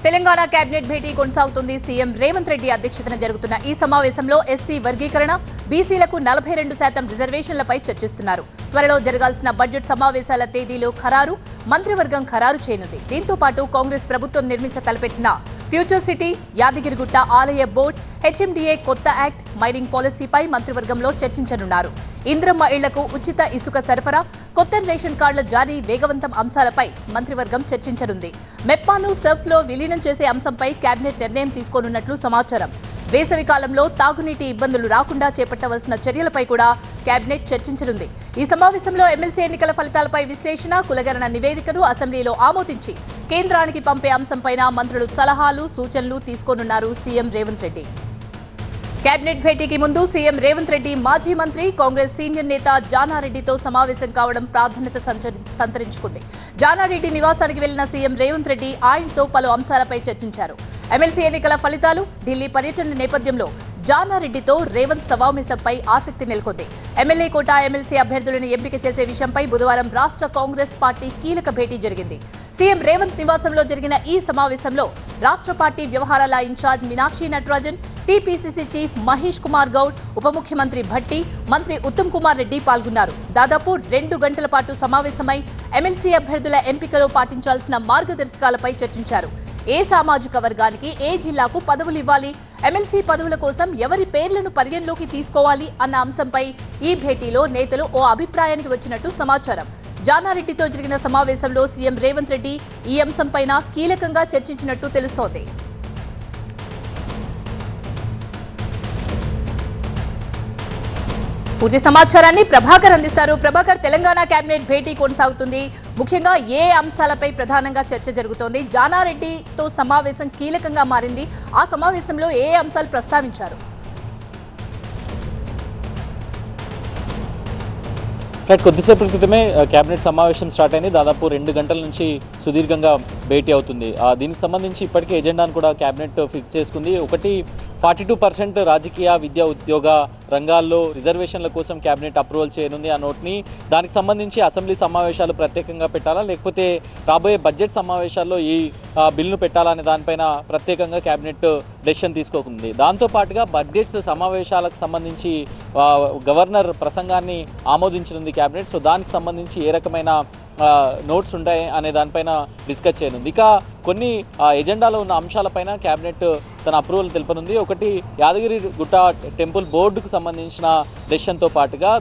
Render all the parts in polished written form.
Telangana cabinet భేటీ కొనసాగుతుంది. CM Revanth Reddy అధ్యక్షతన జరుగుతున్న ఈ సమావేశంలో ఎస్సీ వర్గీకరణ, బీసీలకు 42% రిజర్వేషన్లపై చర్చిస్తున్నారు. త్వరలో జరగాల్సిన బడ్జెట్ సమావేశాల తేదీలు ఖరారు, మంత్రివర్గం ఖరారు చేయనుంది. దీంతో పాటు కాంగ్రెస్ ప్రభుత్వం నిర్మించ తలపెట్టిన ఫ్యూచర్ సిటీ, యాదగిరిగుట్ట ఆలయ బోర్డు, హెచ్ఎండిఏ కొత్త యాక్ట్, మైనింగ్ పాలసీపై మంత్రివర్గంలో చర్చించనున్నారు. ఇంద్రమ్మ ఇళ్లకు ఉచిత ఇసుక సరఫరా, కొత్త రేషన్ కార్డుల జారీ వేగవంతం అంశాలపై మంత్రివర్గం చర్చించనుంది. మెప్పాను సర్ఫ్లో విలీనం చేసే అంశంపై కేబినెట్ నిర్ణయం తీసుకోనున్నట్లు సమాచారం. వేసవి కాలంలో తాగునీటి ఇబ్బందులు రాకుండా చేపట్టవలసిన చర్యలపై కూడా కేబినెట్ చర్చించనుంది. ఈ సమావేశంలో ఎమ్మెల్సీ ఎన్నికల ఫలితాలపై విశ్లేషణ, కులగణన నివేదికను అసెంబ్లీలో ఆమోదించి కేంద్రానికి పంపే అంశంపైన మంత్రులు సలహాలు, సూచనలు తీసుకోనున్నారు సీఎం రేవంత్ రెడ్డి. కేబినెట్ భేటీకి ముందు సీఎం రేవంత్ రెడ్డి మాజీ మంత్రి, కాంగ్రెస్ సీనియర్ నేత జానారెడ్డితో సమావేశం కావడం ప్రాధాన్యత సంతరించుకుంది. జానారెడ్డి నివాసానికి వెళ్లిన సీఎం రేవంత్ రెడ్డి ఆయనతో పలు అంశాలపై చర్చించారు. ఎమ్మెల్సీ ఎన్నికల ఫలితాలు, ఢిల్లీ పర్యటన నేపథ్యంలో జానారెడ్డితో రేవంత్ సమావేశంపై ఆసక్తి నెలకొంది. ఎమ్మెల్యే కోటా, ఎమ్మెల్సీ అభ్యర్థులను ఎంపిక చేసే విషయంపై బుధవారం రాష్ట్ర కాంగ్రెస్ పార్టీ కీలక భేటీ జరిగింది. సీఎం రేవంత్ నివాసంలో జరిగిన ఈ సమావేశంలో రాష్ట్ర పార్టీ వ్యవహారాల incharge Meenakshi Natarajan, TPCC chief Mahesh Kumar Goud, ఉప ముఖ్యమంత్రి భట్టి, మంత్రి ఉత్తమ్ కుమార్ రెడ్డి పాల్గొన్నారు. దాదాపు 2 గంటల పాటు సమావేశమై ఎమ్మెల్సీ అభ్యర్థుల ఎంపికలో పాటించాల్సిన మార్గదర్శకాలపై చర్చించారు. ఏ సామాజిక వర్గానికి, ఏ జిల్లాకు పదవులు ఇవ్వాలి, ఎమ్మెల్సీ పదవుల కోసం ఎవరి పేర్లను పరిగణలోకి తీసుకోవాలి అన్న అంశంపై ఈ భేటీలో నేతలు ఓ అభిప్రాయానికి వచ్చినట్టు సమాచారం. జానారెడ్డితో జరిగిన సమావేశంలో సీఎం రేవంత్ రెడ్డి ఈ అంశంపైన కీలకంగా చర్చించినట్టు తెలుస్తోంది. పూర్తి సమాచారాన్ని ప్రభాకర్ అందిస్తారు. ప్రభాకర్, తెలంగాణ కేబినెట్ భేటీ కొనసాగుతుంది. ముఖ్యంగా ఏ అంశాలపై ప్రధానంగా చర్చ జరుగుతోంది? జానారెడ్డితో సమావేశం కీలకంగా మారింది. ఆ సమావేశంలో ఏ అంశాలు ప్రస్తావించారు? కొద్దిసేపటి క్రితమే కేబినెట్ సమావేశం స్టార్ట్ అయింది. దాదాపు 2 గంటల నుంచి సుదీర్ఘంగా భేటీ అవుతుంది. దీనికి సంబంధించి ఇప్పటికే ఎజెండాను కూడా కేబినెట్ ఫిక్స్ చేసుకుంది. ఒకటి 42% రాజకీయ, విద్యా, ఉద్యోగ రంగాల్లో రిజర్వేషన్ల కోసం కేబినెట్ అప్రూవల్ చేయనుంది. ఆ నోట్ని దానికి సంబంధించి అసెంబ్లీ సమావేశాలు ప్రత్యేకంగా పెట్టాలా, లేకపోతే రాబోయే బడ్జెట్ సమావేశాల్లో ఈ బిల్లును పెట్టాలా అనే దానిపైన ప్రత్యేకంగా కేబినెట్ డెసిషన్ తీసుకోకుంది. దాంతోపాటుగా బడ్జెట్ సమావేశాలకు సంబంధించి గవర్నర్ ప్రసంగాన్ని ఆమోదించనుంది కేబినెట్. సో దానికి సంబంధించి ఏ రకమైన నోట్స్ ఉంటాయి అనే దానిపైన డిస్కస్ చేయనుంది. ఇక కొన్ని ఎజెండాలో ఉన్న అంశాలపైన కేబినెట్ తన అప్రూవల్ తెలుపనుంది. ఒకటి యాదగిరిగుట్ట టెంపుల్ బోర్డుకు సంబంధించిన డెసిషన్తో పాటుగా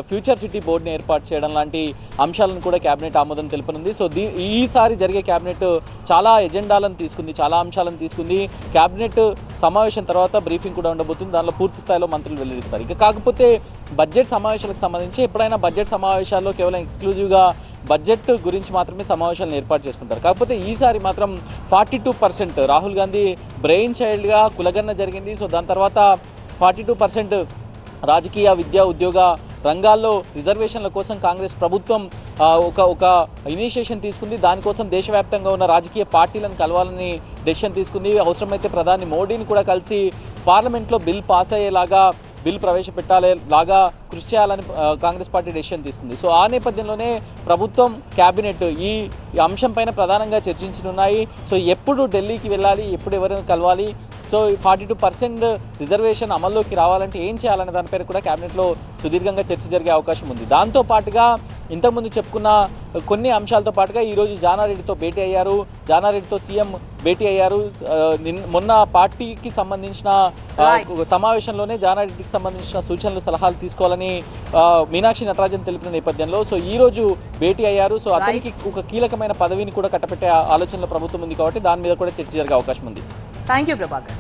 ఫ్యూచర్ సిటీ బోర్డుని ఏర్పాటు చేయడం లాంటి అంశాలను కూడా కేబినెట్ ఆమోదం తెలుపనుంది. సో ఈసారి జరిగే కేబినెట్ చాలా ఎజెండాలను తీసుకుంది, చాలా అంశాలను తీసుకుంది. కేబినెట్ సమావేశం తర్వాత బ్రీఫింగ్ కూడా ఉండబోతుంది. దానిలో పూర్తి స్థాయిలో మంత్రులు వెల్లడిస్తారు. ఇక కాకపోతే బడ్జెట్ సమావేశాలకు సంబంధించి ఎప్పుడైనా బడ్జెట్ సమావేశాల్లో కేవలం ఎక్స్క్లూజివ్గా బడ్జెట్ గురించి మాత్రమే సమావేశాలను ఏర్పాటు చేసుకుంటారు. కాకపోతే ఈసారి మాత్రం 42% రాహుల్ గాంధీ బ్రెయిన్ చైల్డ్గా కులగణన జరిగింది. సో దాని తర్వాత 42% రాజకీయ, విద్యా, ఉద్యోగ రంగాల్లో రిజర్వేషన్ల కోసం కాంగ్రెస్ ప్రభుత్వం ఒక ఇనిషియేషన్ తీసుకుంది. దానికోసం దేశవ్యాప్తంగా ఉన్న రాజకీయ పార్టీలను కలవాలని డెసిషన్ తీసుకుంది. అవసరమైతే ప్రధాని మోడీని కూడా కలిసి పార్లమెంట్లో బిల్ పాస్ అయ్యేలాగా, బిల్ ప్రవేశపెట్టాలేలాగా కృషి చేయాలని కాంగ్రెస్ పార్టీ డెసిషన్ తీసుకుంది. సో ఆ నేపథ్యంలోనే ప్రభుత్వం, కేబినెట్ ఈ అంశంపైన ప్రధానంగా చర్చించనున్నాయి. సో ఎప్పుడు ఢిల్లీకి వెళ్ళాలి, ఎప్పుడు ఎవరైనా కలవాలి, సో 42% రిజర్వేషన్ అమల్లోకి రావాలంటే ఏం చేయాలనే దానిపైన కూడా కేబినెట్లో సుదీర్ఘంగా చర్చ జరిగే అవకాశం ఉంది. దాంతోపాటుగా ఇంతకుముందు చెప్పుకున్న కొన్ని అంశాలతో పాటుగా ఈరోజు జానారెడ్డితో భేటీ అయ్యారు. జానారెడ్డితో సీఎం భేటీ అయ్యారు. మొన్న పార్టీకి సంబంధించిన సమావేశంలోనే జానారెడ్డికి సంబంధించిన సూచనలు, సలహాలు తీసుకోవాలని మీనాక్షి నటరాజన్ తెలిపిన నేపథ్యంలో సో ఈరోజు భేటీ అయ్యారు. సో అతనికి ఒక కీలకమైన పదవిని కూడా కట్టపెట్టే ఆలోచనలో ప్రభుత్వం ఉంది కాబట్టి దాని మీద కూడా చర్చ జరిగే అవకాశం ఉంది. Thank you Prabhakar.